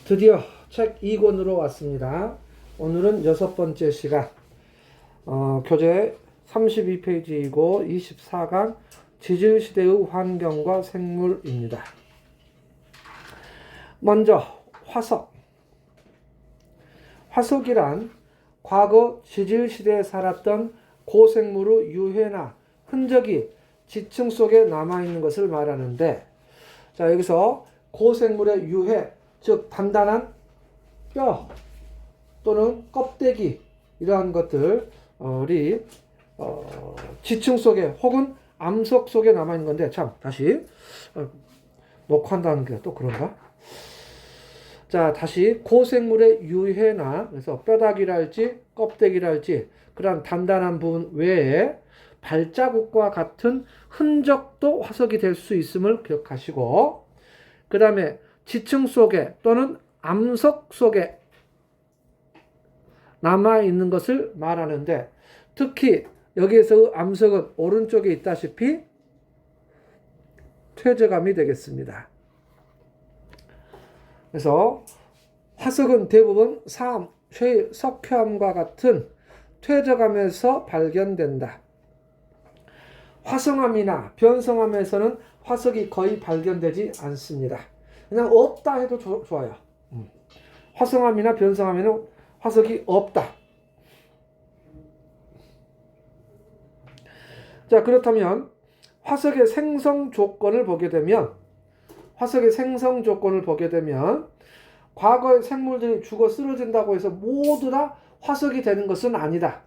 드디어 책 2권으로 왔습니다. 오늘은 6번째 시간, 교재 32페이지이고 24강 지질시대의 환경과 생물입니다. 먼저 화석. 화석이란 과거 지질시대에 살았던 고생물의 유해나 흔적이 지층 속에 남아있는 것을 말하는데, 자, 여기서 고생물의 유해, 즉 단단한 뼈 또는 껍데기, 이러한 것들이 지층 속에 혹은 암석 속에 남아있는 건데, 참 다시 녹화한다는 게 또 그런가? 자, 다시 고생물의 유해나, 그래서 뼈다귀랄지 껍데기랄지 그런 단단한 부분 외에 발자국과 같은 흔적도 화석이 될 수 있음을 기억하시고, 그 다음에 지층 속에 또는 암석 속에 남아있는 것을 말하는데, 특히 여기에서 암석은 오른쪽에 있다시피 퇴적암이 되겠습니다. 그래서 화석은 대부분 사암, 석회암과 같은 퇴적암에서 발견된다. 화성암이나 변성암에서는 화석이 거의 발견되지 않습니다. 그냥 없다 해도 좋아요. 화성암이나 변성암에는 화석이 없다. 자, 그렇다면 화석의 생성 조건을 보게 되면, 과거의 생물들이 죽어 쓰러진다고 해서 모두 다 화석이 되는 것은 아니다.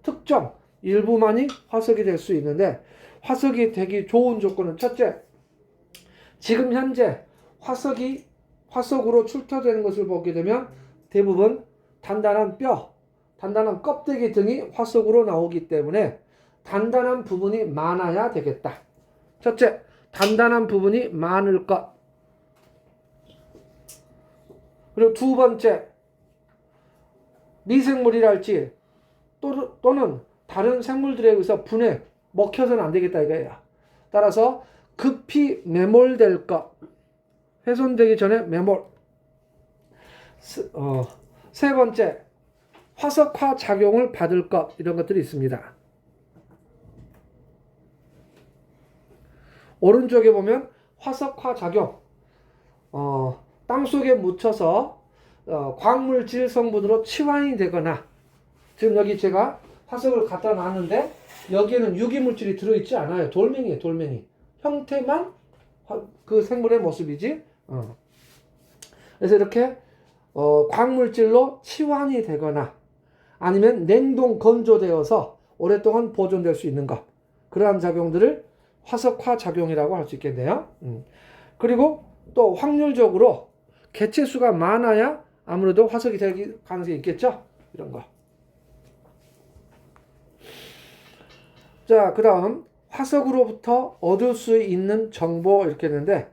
특정 일부만이 화석이 될 수 있는데, 화석이 되기 좋은 조건은 첫째, 지금 현재 화석으로 출토되는 것을 보게 되면 대부분 단단한 뼈, 단단한 껍데기 등이 화석으로 나오기 때문에 단단한 부분이 많아야 되겠다. 첫째, 단단한 부분이 많을 것. 그리고 두 번째, 미생물이랄지 또는 다른 생물들에 의해서 분해, 먹혀서는 안 되겠다 이거예요. 따라서 급히 매몰될 것, 훼손되기 전에 매몰. 세 번째, 화석화 작용을 받을 것, 이런 것들이 있습니다. 오른쪽에 보면 화석화 작용, 땅속에 묻혀서 광물질 성분으로 치환이 되거나, 지금 여기 제가 화석을 갖다 놨는데 여기에는 유기물질이 들어있지 않아요. 돌멩이에요, 돌멩이. 형태만 그 생물의 모습이지. 그래서 이렇게 광물질로 치환이 되거나 아니면 냉동 건조되어서 오랫동안 보존될 수 있는 것, 그러한 작용들을 화석화 작용이라고 할 수 있겠네요. 그리고 또 확률적으로 개체수가 많아야 아무래도 화석이 될 가능성이 있겠죠. 이런 거. 자, 그 다음 화석으로부터 얻을 수 있는 정보, 이렇게 했는데,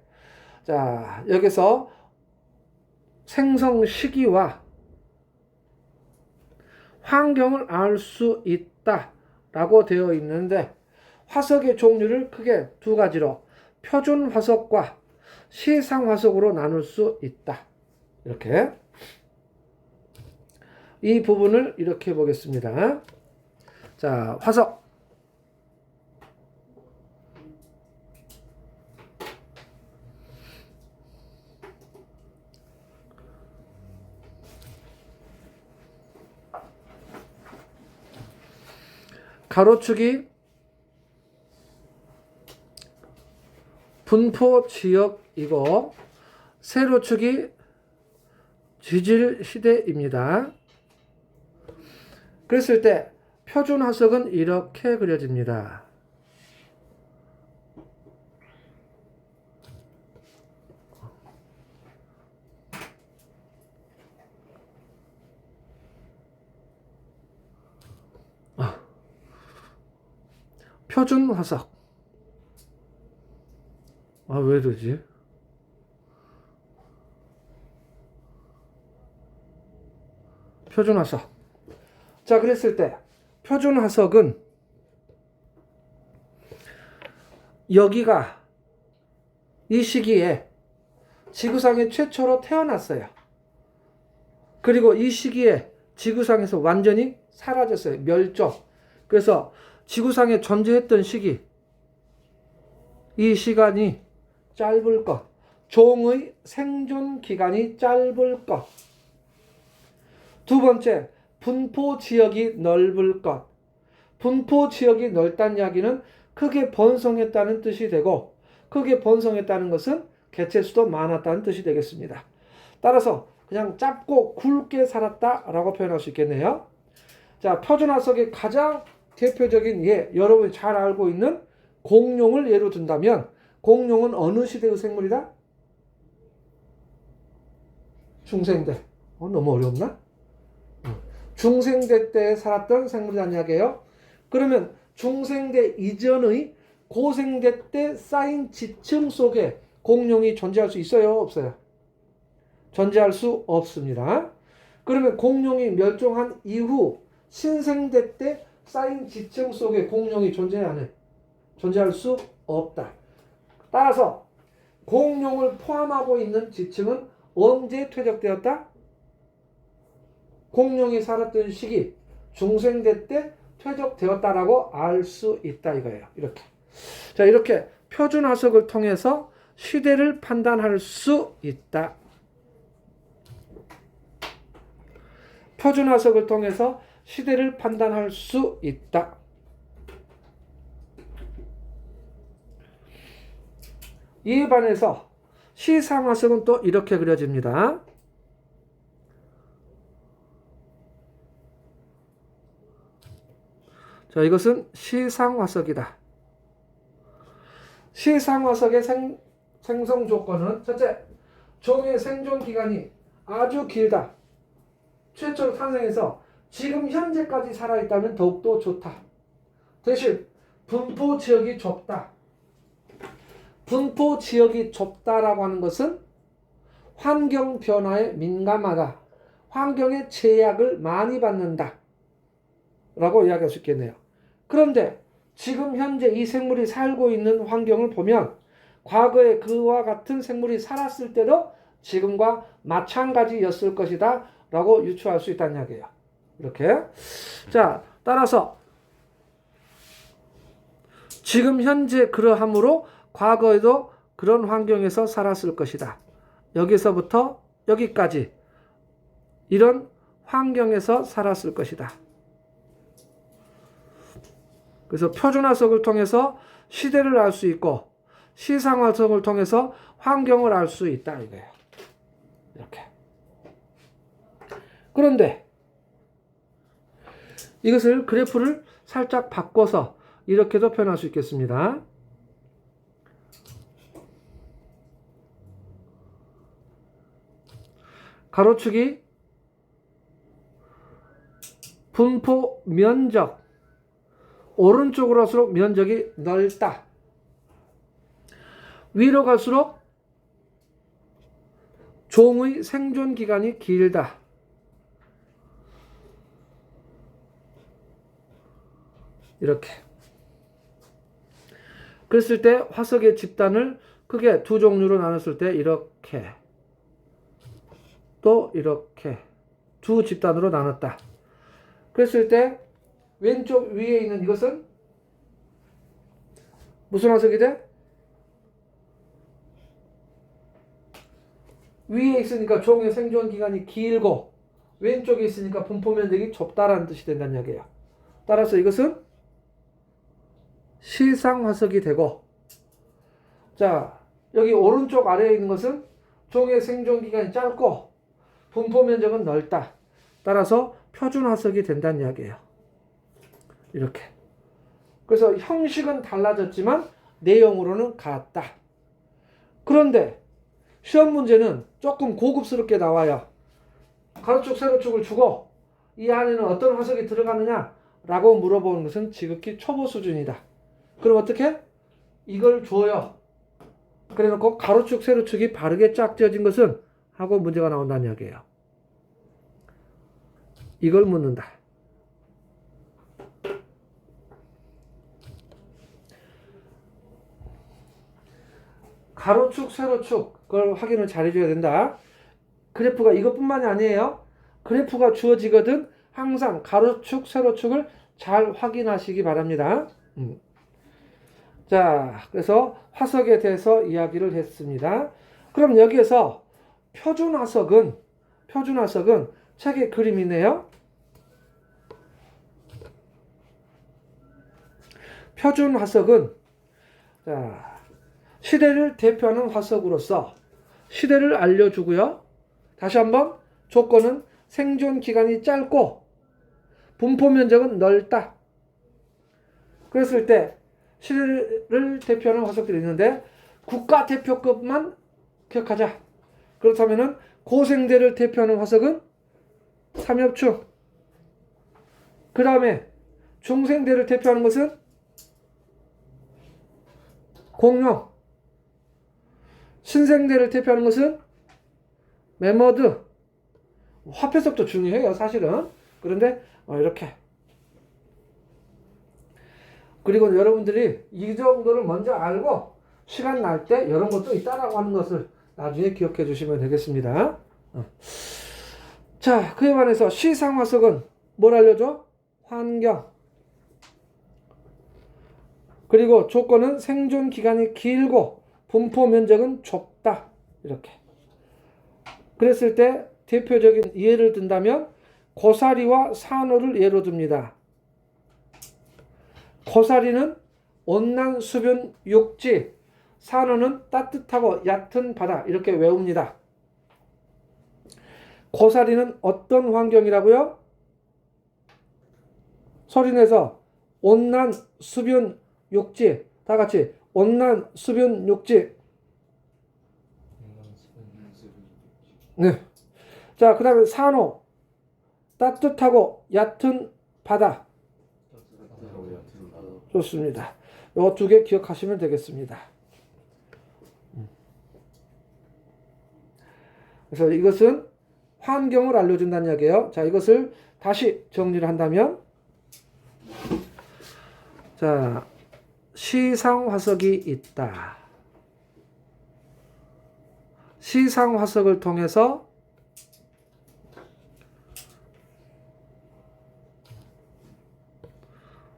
자, 여기서 생성 시기와 환경을 알 수 있다라고 되어 있는데, 화석의 종류를 크게 두 가지로 표준 화석과 시상 화석으로 나눌 수 있다. 이렇게 이 부분을 이렇게 보겠습니다. 자, 화석. 가로축이 분포 지역이고 세로축이 지질 시대입니다. 그랬을 때 표준 화석은 이렇게 그려집니다. 표준 화석. 왜 그러지? 표준 화석. 자, 그랬을 때 표준 화석은 여기가 이 시기에 지구상에 최초로 태어났어요. 그리고 이 시기에 지구상에서 완전히 사라졌어요. 멸종. 그래서 지구상에 존재했던 시기, 이 시간이 짧을 것, 종의 생존 기간이 짧을 것. 두 번째, 분포 지역이 넓을 것. 분포 지역이 넓다는 이야기는 크게 번성했다는 뜻이 되고, 크게 번성했다는 것은 개체수도 많았다는 뜻이 되겠습니다. 따라서 그냥 짧고 굵게 살았다라고 표현할 수 있겠네요. 자, 표준화석의 가장 대표적인 예, 여러분이 잘 알고 있는 공룡을 예로 든다면, 공룡은 어느 시대의 생물이다? 중생대. 너무 어렵나? 중생대 때 살았던 생물이라는 이야기예요. 그러면 중생대 이전의 고생대 때 쌓인 지층 속에 공룡이 존재할 수 있어요? 없어요? 존재할 수 없습니다. 그러면 공룡이 멸종한 이후 신생대 때 쌓인 지층 속에 공룡이 존재할 수 없다. 따라서 공룡을 포함하고 있는 지층은 언제 퇴적되었다? 공룡이 살았던 시기, 중생대 때 퇴적되었다라고 알 수 있다 이거예요. 이렇게. 자, 이렇게 표준화석을 통해서 시대를 판단할 수 있다. 표준화석을 통해서 시대를 판단할 수 있다. 이에 반해서 시상화석은 또 이렇게 그려집니다. 자, 이것은 시상화석이다. 시상화석의 생성 조건은 첫째, 종의 생존 기간이 아주 길다. 최초로 탄생해서 지금 현재까지 살아있다면 더욱더 좋다. 대신 분포 지역이 좁다. 분포 지역이 좁다라고 하는 것은 환경 변화에 민감하다. 환경의 제약을 많이 받는다. 라고 이야기할 수 있겠네요. 그런데 지금 현재 이 생물이 살고 있는 환경을 보면 과거에 그와 같은 생물이 살았을 때도 지금과 마찬가지였을 것이다 라고 유추할 수 있다는 이야기예요. 이렇게. 자, 따라서 지금 현재 그러하므로 과거에도 그런 환경에서 살았을 것이다. 여기서부터 여기까지 이런 환경에서 살았을 것이다. 그래서 표준화석을 통해서 시대를 알 수 있고 시상화석을 통해서 환경을 알 수 있다 이거예요. 이렇게. 그런데 이것을 그래프를 살짝 바꿔서 이렇게도 표현할 수 있겠습니다. 가로축이 분포 면적, 오른쪽으로 갈수록 면적이 넓다. 위로 갈수록 종의 생존 기간이 길다. 이렇게. 그랬을 때 화석의 집단을 크게 두 종류로 나눴을 때 이렇게 또 이렇게 두 집단으로 나눴다. 그랬을 때 왼쪽 위에 있는 이것은 무슨 화석이 돼? 위에 있으니까 종의 생존 기간이 길고 왼쪽에 있으니까 분포 면적이 좁다라는 뜻이 된다는 이야기예요. 따라서 이것은 시상 화석이 되고, 자, 여기 오른쪽 아래에 있는 것은 종의 생존 기간이 짧고 분포 면적은 넓다. 따라서 표준 화석이 된다는 이야기예요. 이렇게. 그래서 형식은 달라졌지만 내용으로는 같다. 그런데 시험 문제는 조금 고급스럽게 나와요. 가로축, 세로축을 주고 이 안에는 어떤 화석이 들어가느냐라고 물어보는 것은 지극히 초보 수준이다. 그럼 어떻게? 이걸 줘요. 그래 놓고 가로축, 세로축이 바르게 짝지어진 것은 하고 문제가 나온다는 이야기예요. 이걸 묻는다. 가로축, 세로축 그걸 확인을 잘 해줘야 된다. 그래프가 이것뿐만이 아니에요. 그래프가 주어지거든 항상 가로축, 세로축을 잘 확인하시기 바랍니다. 자, 그래서 화석에 대해서 이야기를 했습니다. 그럼 여기에서 표준화석은 책의 그림이네요. 표준화석은 자, 시대를 대표하는 화석으로서 시대를 알려주고요. 다시 한번 조건은 생존 기간이 짧고 분포 면적은 넓다. 그랬을 때 시대를 대표하는 화석들이 있는데 국가 대표급만 기억하자. 그렇다면 고생대를 대표하는 화석은 삼엽충. 그 다음에 중생대를 대표하는 것은 공룡. 신생대를 대표하는 것은 매머드. 화폐석도 중요해요, 사실은. 그런데 이렇게. 그리고 여러분들이 이 정도를 먼저 알고 시간 날 때 이런 것도 있다라고 하는 것을 나중에 기억해 주시면 되겠습니다. 자, 그에 반해서 시상화석은 뭘 알려줘? 환경. 그리고 조건은 생존 기간이 길고 분포 면적은 좁다. 이렇게. 그랬을 때 대표적인 예를 든다면 고사리와 산호를 예로 듭니다. 고사리는 온난 수변 육지, 산호는 따뜻하고 얕은 바다 이렇게 외웁니다. 고사리는 어떤 환경이라고요? 소리내서 온난 수변 육지, 다 같이 온난 수변 육지. 네. 자, 그 다음에 산호, 따뜻하고 얕은 바다. 좋습니다. 요 두 개 기억하시면 되겠습니다. 그래서 이것은 환경을 알려준다는 이야기예요. 자, 이것을 다시 정리를 한다면, 자, 시상화석이 있다. 시상화석을 통해서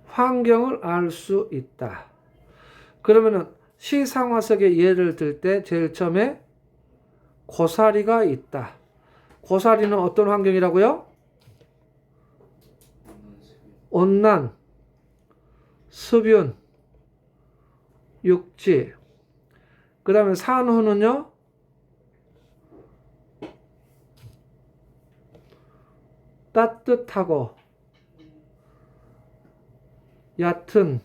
환경을 알 수 있다. 그러면은 시상화석의 예를 들 때 제일 처음에 고사리가 있다. 고사리는 어떤 환경이라고요? 온난, 수변, 육지. 그 다음에 산호는요? 따뜻하고 얕은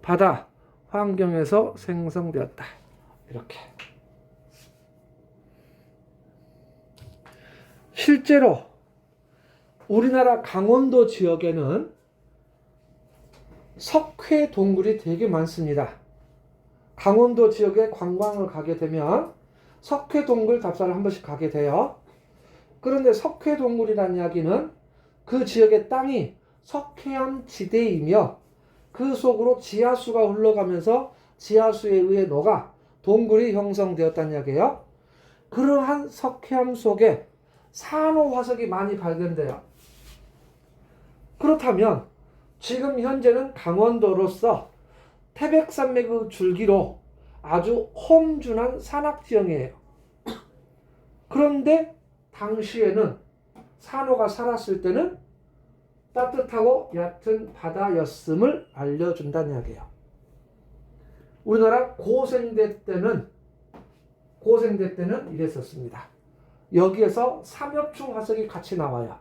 바다 환경에서 생성되었다. 이렇게. 실제로 우리나라 강원도 지역에는 석회 동굴이 되게 많습니다. 강원도 지역에 관광을 가게 되면 석회 동굴 답사를 한 번씩 가게 돼요. 그런데 석회 동굴이라는 이야기는 그 지역의 땅이 석회암 지대이며 그 속으로 지하수가 흘러가면서 지하수에 의해 녹아 동굴이 형성되었다는 이야기예요. 그러한 석회암 속에 산호 화석이 많이 발견돼요. 그렇다면 지금 현재는 강원도로서 태백산맥의 줄기로 아주 험준한 산악지형이에요. 그런데 당시에는 산호가 살았을 때는 따뜻하고 얕은 바다였음을 알려준다는 이야기예요. 우리나라 고생대 때는 이랬었습니다. 여기에서 삼엽충 화석이 같이 나와요.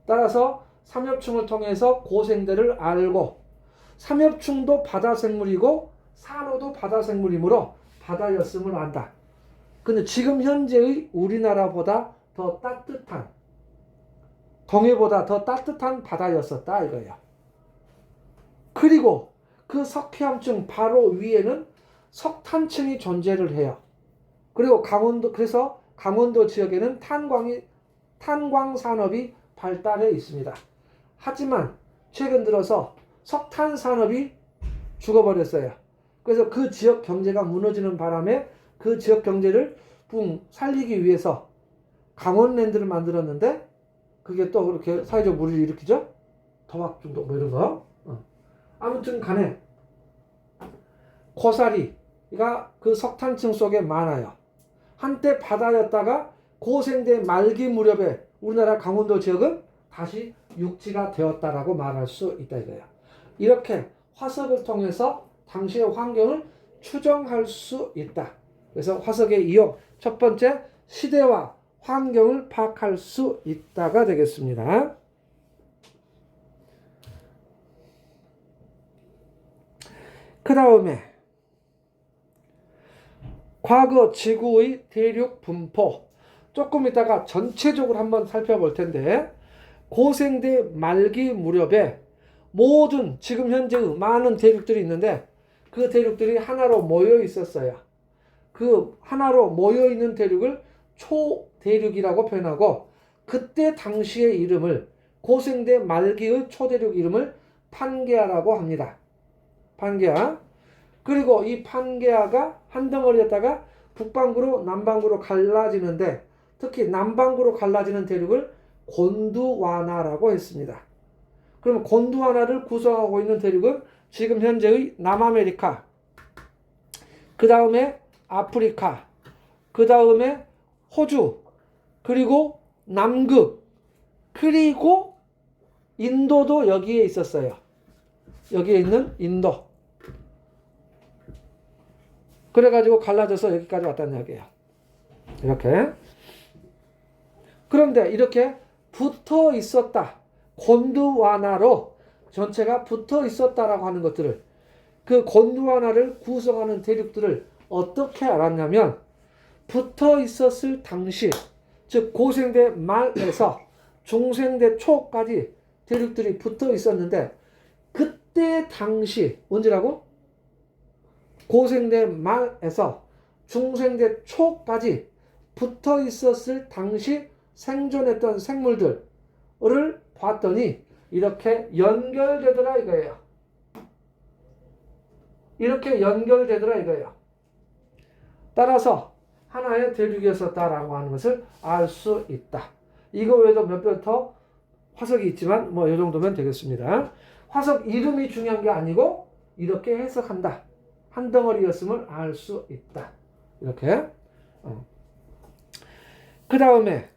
따라서 삼엽충을 통해서 고생대를 알고 삼엽충도 바다생물이고 산호도 바다생물이므로 바다였음을 안다. 근데 지금 현재의 우리나라보다 더 따뜻한 동해보다 더 따뜻한 바다였었다 이거예요. 그리고 그 석회암층 바로 위에는 석탄층이 존재를 해요. 그리고 그래서 강원도 지역에는 탄광 산업이 발달해 있습니다. 하지만 최근 들어서 석탄 산업이 죽어버렸어요. 그래서 그 지역 경제가 무너지는 바람에 그 지역 경제를 살리기 위해서 강원랜드를 만들었는데 그게 또 그렇게 사회적 물의를 일으키죠. 토막 중독 뭐 이런 거. 아무튼 간에 고사리가 그 석탄층 속에 많아요. 한때 바다였다가 고생대 말기 무렵에 우리나라 강원도 지역은 다시 육지가 되었다라고 말할 수 있다 이거예요. 이렇게 화석을 통해서 당시의 환경을 추정할 수 있다. 그래서 화석의 이용, 첫 번째 시대와 환경을 파악할 수 있다가 되겠습니다. 그 다음에 과거 지구의 대륙 분포, 조금 이따가 전체적으로 한번 살펴볼 텐데 고생대 말기 무렵에 모든 지금 현재의 많은 대륙들이 있는데 그 대륙들이 하나로 모여 있었어요. 그 하나로 모여 있는 대륙을 초대륙이라고 표현하고 그때 당시의 이름을 고생대 말기의 초대륙 이름을 판게아라고 합니다. 판게아. 그리고 이 판게아가 한 덩어리였다가 북반구로 남반구로 갈라지는데 특히 남반구로 갈라지는 대륙을 곤두와나라고 했습니다. 그럼 곤두와나를 구성하고 있는 대륙은 지금 현재의 남아메리카, 그 다음에 아프리카, 그 다음에 호주, 그리고 남극, 그리고 인도도 여기에 있었어요. 여기에 있는 인도. 그래가지고 갈라져서 여기까지 왔다는 이야기예요. 이렇게. 그런데 이렇게 붙어 있었다. 곤두와나로 전체가 붙어 있었다라고 하는 것들을, 그 곤두와나를 구성하는 대륙들을 어떻게 알았냐면 붙어 있었을 당시, 즉 고생대 말에서 중생대 초까지 대륙들이 붙어 있었는데 그때 당시 언제라고? 고생대 말에서 중생대 초까지 붙어 있었을 당시 생존했던 생물들을 봤더니 이렇게 연결되더라 이거예요. 이렇게 연결되더라 이거예요. 따라서 하나의 대륙이었었다라고 하는 것을 알 수 있다. 이거 외에도 몇 번 더 화석이 있지만 뭐 이 정도면 되겠습니다. 화석 이름이 중요한 게 아니고 이렇게 해석한다. 한 덩어리였음을 알 수 있다. 이렇게. 그 다음에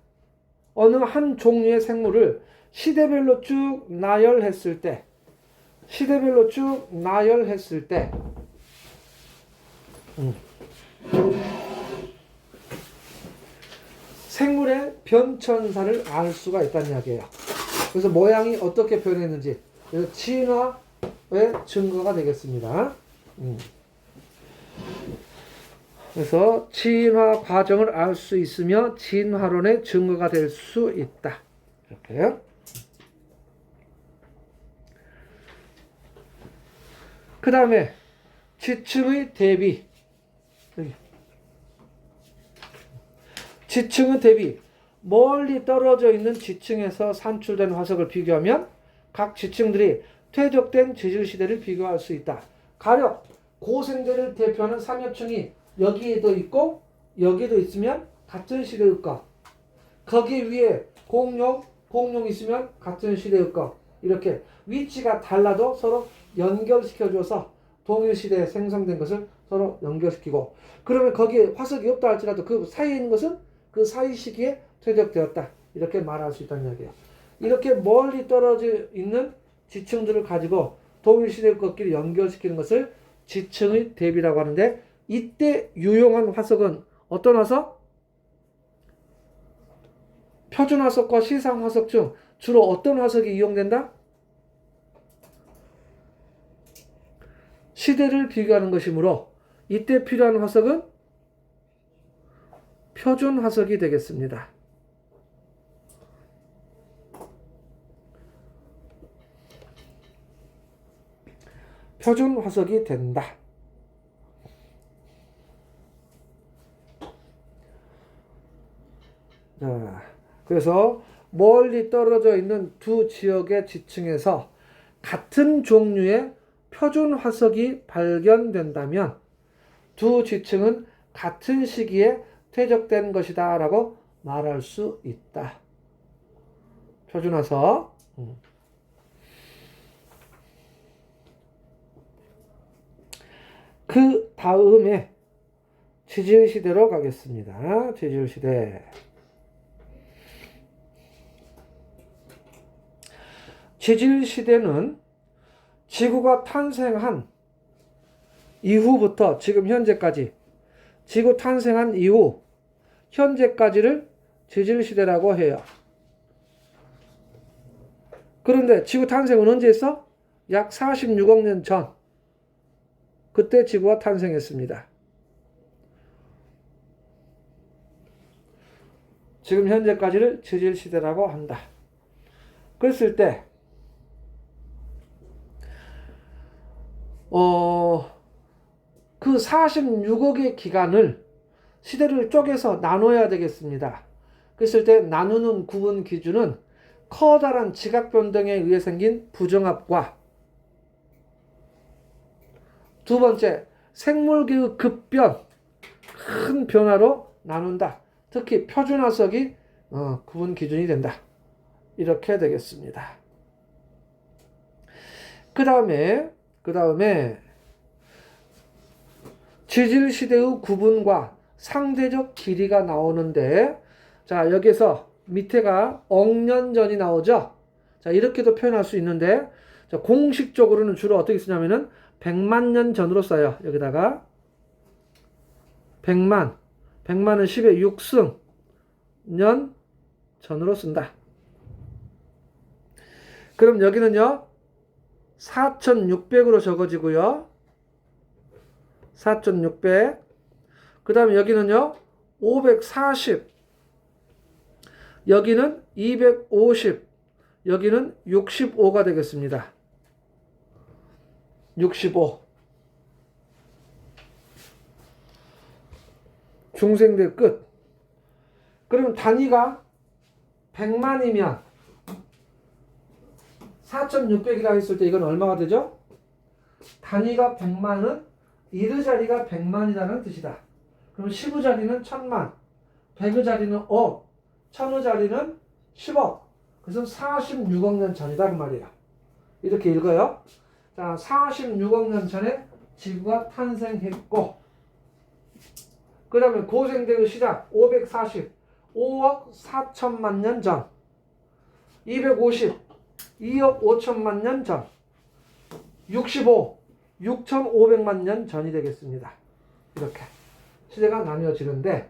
어느 한 종류의 생물을 시대별로 쭉 나열했을 때, 생물의 변천사를 알 수가 있다는 이야기예요. 그래서 모양이 어떻게 변했는지, 그래서 진화의 증거가 되겠습니다. 그래서 진화 과정을 알 수 있으며 진화론의 증거가 될 수 있다. 이렇게. 그 다음에 지층의 대비. 지층의 대비. 멀리 떨어져 있는 지층에서 산출된 화석을 비교하면 각 지층들이 퇴적된 지질시대를 비교할 수 있다. 가령 고생대를 대표하는 삼엽층이 여기에도 있고 여기에도 있으면 같은 시대의 것. 거기 위에 공룡 있으면 같은 시대의 것. 이렇게 위치가 달라도 서로 연결시켜줘서 동일시대에 생성된 것을 서로 연결시키고, 그러면 거기에 화석이 없다 할지라도 그 사이에 있는 것은 그 사이 시기에 퇴적되었다. 이렇게 말할 수 있다는 이야기예요. 이렇게 멀리 떨어져 있는 지층들을 가지고 동일시대의 것끼리 연결시키는 것을 지층의 대비라고 하는데, 이때 유용한 화석은 어떤 화석? 표준 화석과 시상 화석 중 주로 어떤 화석이 이용된다? 시대를 비교하는 것이므로 이때 필요한 화석은 표준 화석이 되겠습니다. 표준 화석이 된다. 자, 그래서 멀리 떨어져 있는 두 지역의 지층에서 같은 종류의 표준 화석이 발견된다면 두 지층은 같은 시기에 퇴적된 것이다 라고 말할 수 있다. 표준화서. 그 다음에 지질시대로 가겠습니다. 지질시대. 지질시대는 지구가 탄생한 이후부터 지금 현재까지, 지구 탄생한 이후 현재까지를 지질시대라고 해요. 그런데 지구 탄생은 언제 했어? 약 46억 년 전. 그때 지구가 탄생했습니다. 지금 현재까지를 지질시대라고 한다. 그랬을 때 그 46억의 기간을, 시대를 쪼개서 나눠야 되겠습니다. 그랬을 때 나누는 구분 기준은 커다란 지각 변동에 의해 생긴 부정합과 두 번째, 생물계의 급변, 큰 변화로 나눈다. 특히 표준화석이 구분 기준이 된다. 이렇게 되겠습니다. 그 다음에 지질시대의 구분과 상대적 길이가 나오는데, 자, 여기서 밑에가 억년 전이 나오죠. 자, 이렇게도 표현할 수 있는데, 자, 공식적으로는 주로 어떻게 쓰냐면은 100만 년 전으로 써요. 여기다가 100만은 10의 6승 년 전으로 쓴다. 그럼 여기는요 4600으로 적어지고요. 4600. 그 다음에 여기는요 540, 여기는 250, 여기는 65가 되겠습니다. 65. 중생대 끝. 그럼 단위가 100만이면 4600이라 했을 때 이건 얼마가 되죠? 단위가 100만은 1의 자리가 100만이라는 뜻이다. 그럼 10의 자리는 1000만, 100의 자리는 5억, 1000의 자리는 10억. 그래서 46억 년 전이다 그 말이에요. 이렇게 읽어요. 자, 46억 년 전에 지구가 탄생했고, 그 다음에 고생대의 시작 540, 5억 4천만 년 전, 250, 2억 5천만 년 전, 65, 6,500만 년 전이 되겠습니다. 이렇게 시대가 나뉘어지는데,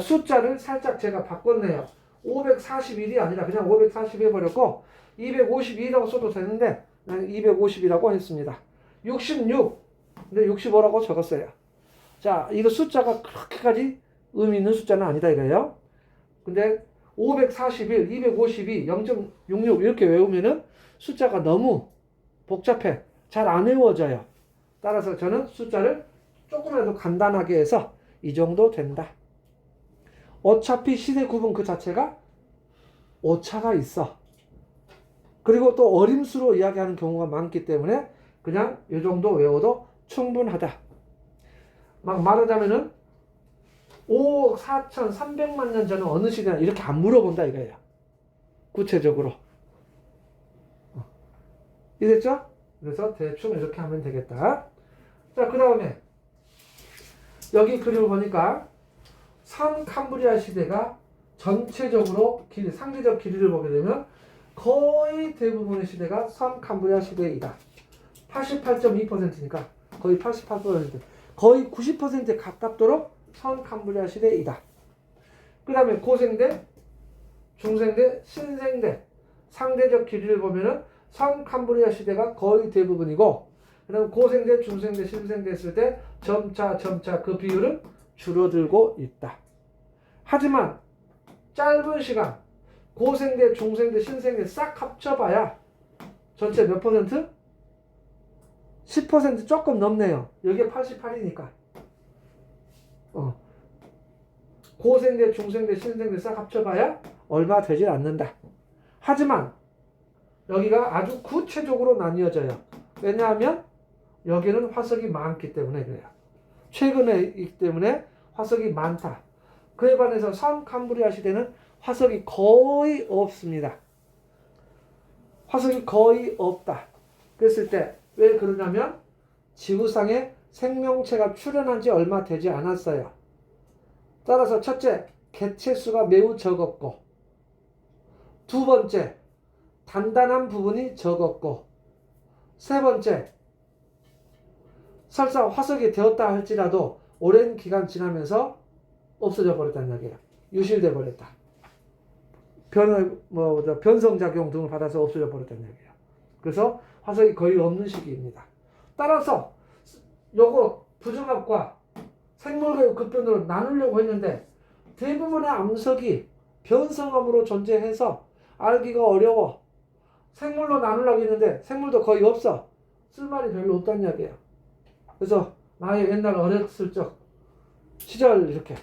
숫자를 살짝 제가 바꿨네요. 541이 아니라 그냥 540 해버렸고 252라고 써도 되는데 250이라고 했습니다. 66, 근데 65라고 적었어요. 자, 이거 숫자가 그렇게까지 의미 있는 숫자는 아니다 이거예요. 근데 541, 252, 0.66 이렇게 외우면은 숫자가 너무 복잡해. 잘 안 외워져요. 따라서 저는 숫자를 조금이라도 간단하게 해서 이 정도 된다. 어차피 시대 구분 그 자체가 오차가 있어. 그리고 또 어림수로 이야기하는 경우가 많기 때문에 그냥 이 정도 외워도 충분하다. 막 말하자면은 5억 4,300만 년 전은 어느 시대냐 이렇게 안 물어본다 이거예요. 구체적으로. 이해됐죠? 그래서 대충 이렇게 하면 되겠다. 자, 그 다음에 여기 그림을 보니까 선캄브리아 시대가 전체적으로 상대적 길이를 보게 되면 거의 대부분의 시대가 선캄브리아 시대이다. 88.2%니까 거의 88%, 거의 90%에 가깝도록 선캄브리아 시대이다. 그 다음에 고생대, 중생대, 신생대 상대적 길이를 보면은 선캄브리아 시대가 거의 대부분이고, 그 다음 고생대, 중생대, 신생대 했을 때 점차 그 비율은 줄어들고 있다. 하지만 짧은 시간 고생대, 중생대, 신생대 싹 합쳐봐야 전체 몇 퍼센트? 10% 조금 넘네요. 여기에 88이니까. 고생대, 중생대, 신생대 싹 합쳐봐야 얼마 되질 않는다. 하지만 여기가 아주 구체적으로 나뉘어져요. 왜냐하면 여기는 화석이 많기 때문에 그래요. 최근에 있기 때문에 화석이 많다. 그에 반해서 선캄브리아 시대는 화석이 거의 없습니다. 화석이 거의 없다. 그랬을 때 왜 그러냐면 지구상에 생명체가 출현한 지 얼마 되지 않았어요. 따라서 첫째, 개체 수가 매우 적었고, 두 번째, 단단한 부분이 적었고, 세 번째, 설사 화석이 되었다 할지라도 오랜 기간 지나면서 없어져 버렸다는 이야기예요. 유실돼 버렸다. 변성작용 등을 받아서 없어져 버렸다는 이야기예요. 그래서 화석이 거의 없는 시기입니다. 따라서 요거 부정합과 생물계의 급변으로 나누려고 했는데 대부분의 암석이 변성암으로 존재해서 알기가 어려워. 생물로 나누려고 했는데 생물도 거의 없어. 쓸 말이 별로 없다는 이야기예요. 그래서 나의 옛날 어렸을 적 시절 이렇게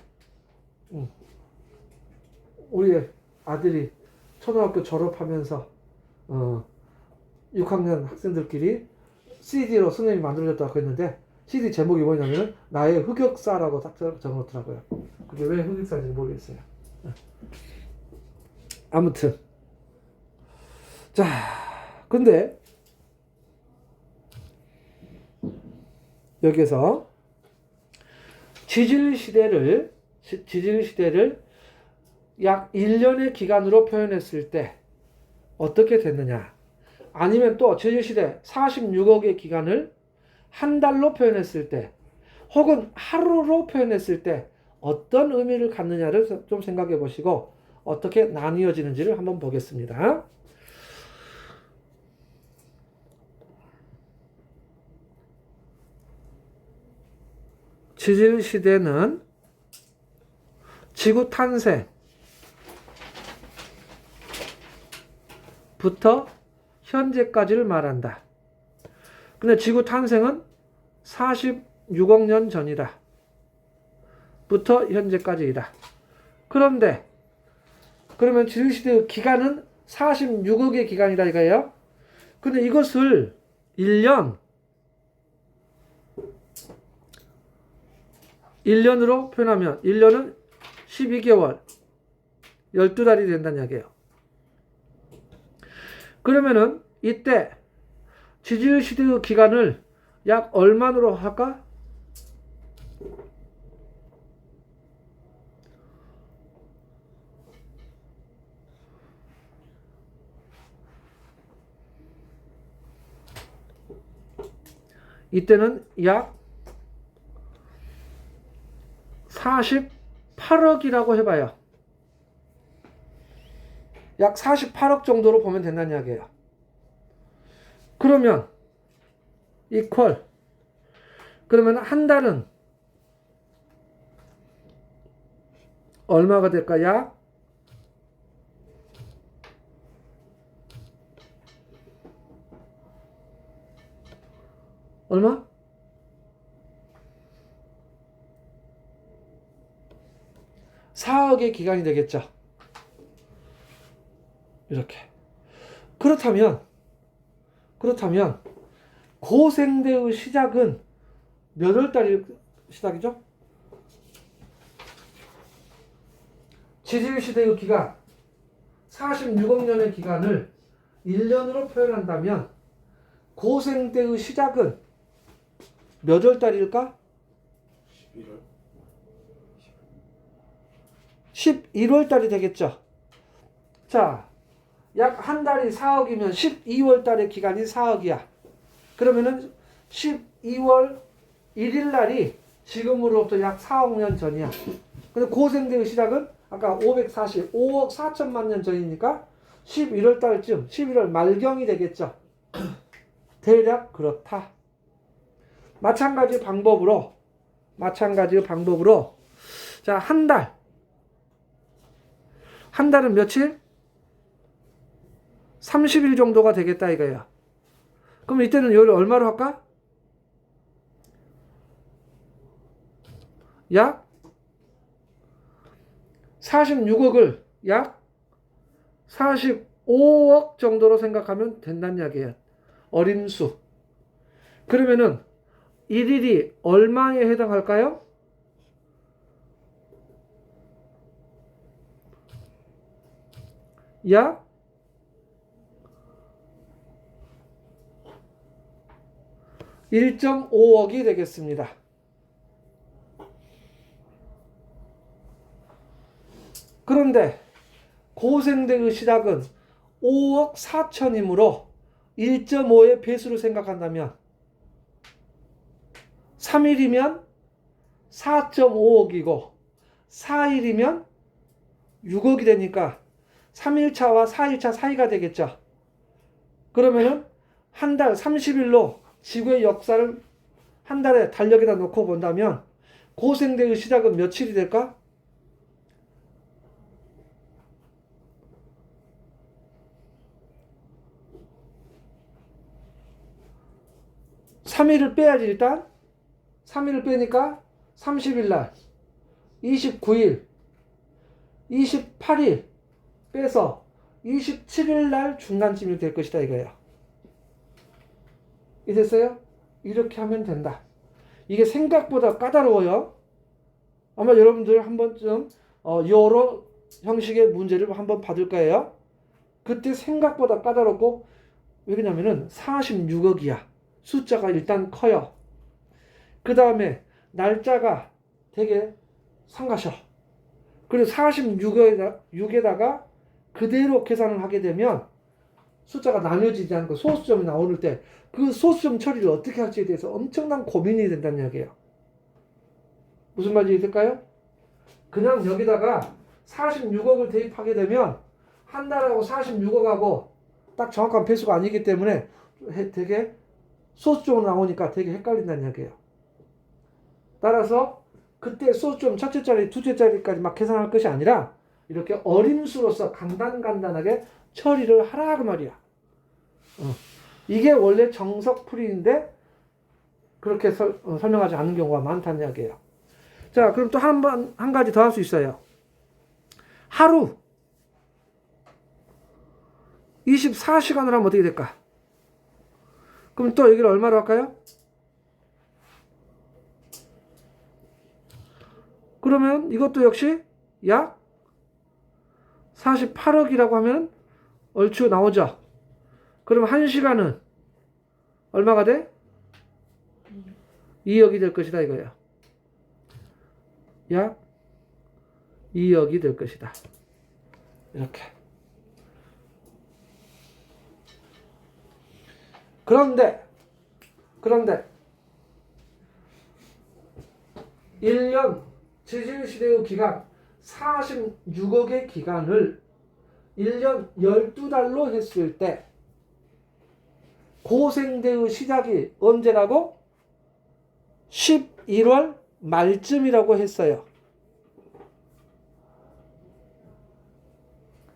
우리 아들이 초등학교 졸업하면서 6학년 학생들끼리 CD로 선생님이 만들어줬다고 했는데 CD 제목이 뭐냐면 나의 흑역사라고 딱 적어놓더라고요. 그게 왜 흑역사인지 모르겠어요. 아무튼 자, 근데 여기서 지질 시대를 약 1년의 기간으로 표현했을 때 어떻게 됐느냐? 아니면 또 지질시대 46억의 기간을 한 달로 표현했을 때 혹은 하루로 표현했을 때 어떤 의미를 갖느냐를 좀 생각해 보시고 어떻게 나뉘어지는지를 한번 보겠습니다. 지질시대는 지구 탄생부터 현재까지를 말한다. 근데 지구 탄생은 46억 년 전이다. 부터 현재까지이다. 그런데 그러면 지질시대의 기간은 46억의 기간이다 이거예요. 근데 이것을 1년으로 표현하면 1년은 12개월 12달이 된다는 이야기예요. 그러면은 이때 지질시대의 기간을 약 얼마로 할까? 이때는 약 48억이라고 해봐요. 약 48억 정도로 보면 된다는 이야기예요. 그러면 그러면 한 달은 얼마가 될까? 약 얼마? (4억의) 기간이 되겠죠. 이렇게. 그렇다면 고생대의 시작은 몇 월달이 시작이죠? 지질시대의 기간 46억 년의 기간을 1년으로 표현한다면 고생대의 시작은 몇 월달일까? 11월달이 되겠죠. 자, 약 한 달이 4억이면 12월 달의 기간이 4억이야. 그러면은 12월 1일 날이 지금으로부터 약 4억 년 전이야. 근데 고생대의 시작은 아까 5억 4천만 년 전이니까 11월 달쯤, 11월 말경이 되겠죠. 대략 그렇다. 마찬가지 방법으로 자, 한 달은 며칠? 30일 정도가 되겠다 이거야. 그럼 이때는 요를 얼마로 할까? 약 46억을 약 45억 정도로 생각하면 된다는 이야기예요. 어림수. 그러면은 1일이 얼마에 해당할까요? 약 1.5억이 되겠습니다. 그런데 고생대의 시작은 5억 4천이므로 1.5의 배수를 생각한다면 3일이면 4.5억이고 4일이면 6억이 되니까 3일차와 4일차 사이가 되겠죠. 그러면은 한 달 30일로 지구의 역사를 한 달에 달력에다 놓고 본다면 고생대의 시작은 며칠이 될까? 3일을 빼야지 일단. 3일을 빼니까 30일 날, 29일, 28일 빼서 27일 날 중간쯤이 될 것이다 이거예요. 이랬어요? 이렇게 하면 된다. 이게 생각보다 까다로워요. 아마 여러분들 한 번쯤 여러 형식의 문제를 한번 받을 거예요. 그때 생각보다 까다롭고, 왜 그러냐면은 46억이야. 숫자가 일단 커요. 그 다음에 날짜가 되게 상가셔. 그리고 46에다가 그대로 계산을 하게 되면 숫자가 나뉘어지지 않고 소수점이 나오는 때 그 소수점 처리를 어떻게 할지에 대해서 엄청난 고민이 된다는 이야기예요. 무슨 말인지 될까요? 그냥 여기다가 46억을 대입하게 되면 한 달하고 46억하고 딱 정확한 배수가 아니기 때문에 되게 소수점으로 나오니까 되게 헷갈린다는 이야기예요. 따라서 그때 소수점 첫째 자리, 둘째 자리까지 막 계산할 것이 아니라 이렇게 어림수로서 간단하게 처리를 하라 그 말이야. 이게 원래 정석풀이인데 그렇게 설명하지 않는 경우가 많다는 이야기예요. 자, 그럼 또 한 가지 더 할 수 있어요. 하루 24시간을 하면 어떻게 될까? 그럼 또 여기를 얼마로 할까요? 그러면 이것도 역시 약 48억이라고 하면 얼추 나오죠. 그럼 1시간은 얼마가 돼? 2억이 될 것이다 이거예요. 약 2억이 될 것이다. 이렇게. 그런데 1년 지질시대의 기간 46억의 기간을 1년 12달로 했을 때 고생대의 시작이 언제라고? 11월 말쯤이라고 했어요.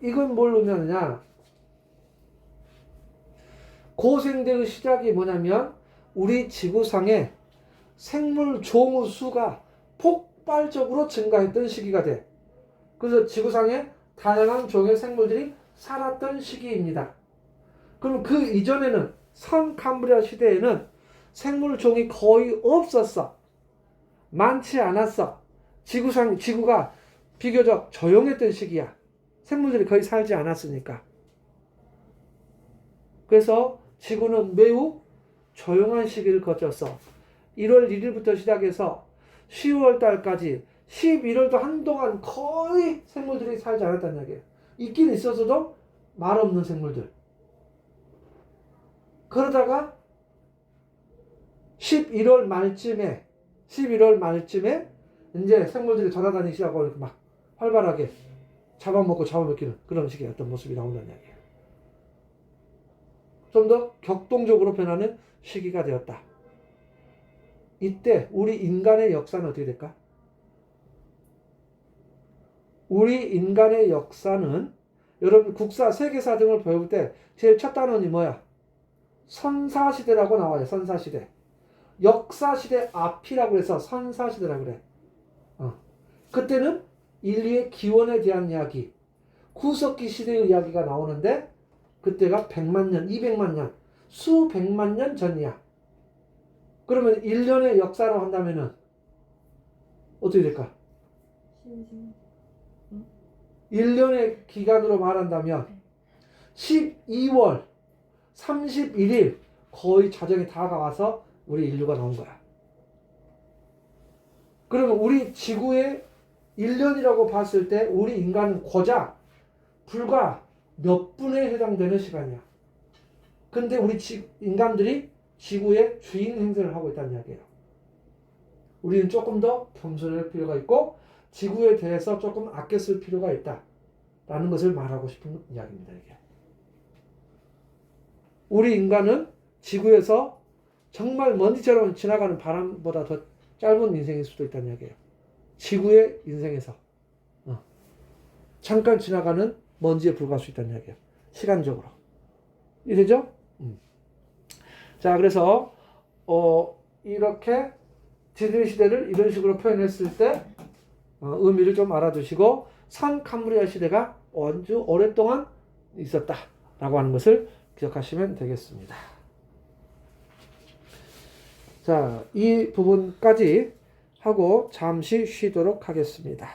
이건 뭘 의미하느냐? 고생대의 시작이 뭐냐면 우리 지구상에 생물 종의 수가 폭발적으로 증가했던 시기가 돼. 그래서 지구상에 다양한 종의 생물들이 살았던 시기입니다. 그럼 그 이전에는 선캄브리아 시대에는 생물 종이 거의 없었어. 많지 않았어. 지구가 비교적 조용했던 시기야. 생물들이 거의 살지 않았으니까. 그래서 지구는 매우 조용한 시기를 거쳤어. 1월 1일부터 시작해서 10월 달까지 11월도 한동안 거의 생물들이 살지 않았다는 얘기예요. 있긴 있었어도 말 없는 생물들. 그러다가 11월 말쯤에 이제 생물들이 돌아다니기 시작하고 이렇게 막 활발하게 잡아먹기는 그런 식의 어떤 모습이 나온다는 얘기예요. 좀 더 격동적으로 변하는 시기가 되었다. 이때 우리 인간의 역사는 어떻게 될까? 우리 인간의 역사는 여러분 국사, 세계사 등을 배울 때 제일 첫 단원이 뭐야? 선사시대라고 나와요. 선사시대. 역사시대 앞이라고 해서 선사시대라고 그래. 그때는 인류의 기원에 대한 이야기, 구석기 시대의 이야기가 나오는데 그때가 100만 년, 200만 년, 수백만 년 전이야. 그러면 1년의 역사로 한다면은 어떻게 될까? 1년의 기간으로 말한다면 12월 31일 거의 자정이 다가와서 우리 인류가 나온 거야. 그러면 우리 지구의 1년이라고 봤을 때 우리 인간은 고작 불과 몇 분에 해당되는 시간이야. 근데 우리 인간들이 지구의 주인 행세를 하고 있다는 이야기예요. 우리는 조금 더 겸손할 필요가 있고 지구에 대해서 조금 아껴 쓸 필요가 있다. 라는 것을 말하고 싶은 이야기입니다. 이게. 우리 인간은 지구에서 정말 먼지처럼 지나가는 바람보다 더 짧은 인생일 수도 있다는 이야기예요. 지구의 인생에서 잠깐 지나가는 먼지에 불과할 수 있다는 이야기예요. 시간적으로. 이해되죠? 자, 그래서 이렇게 디드리 시대를 이런 식으로 표현했을 때 의미를 좀 알아두시고 상캄브리아 시대가 아주 오랫동안 있었다라고 하는 것을 기억하시면 되겠습니다. 자, 이 부분까지 하고 잠시 쉬도록 하겠습니다.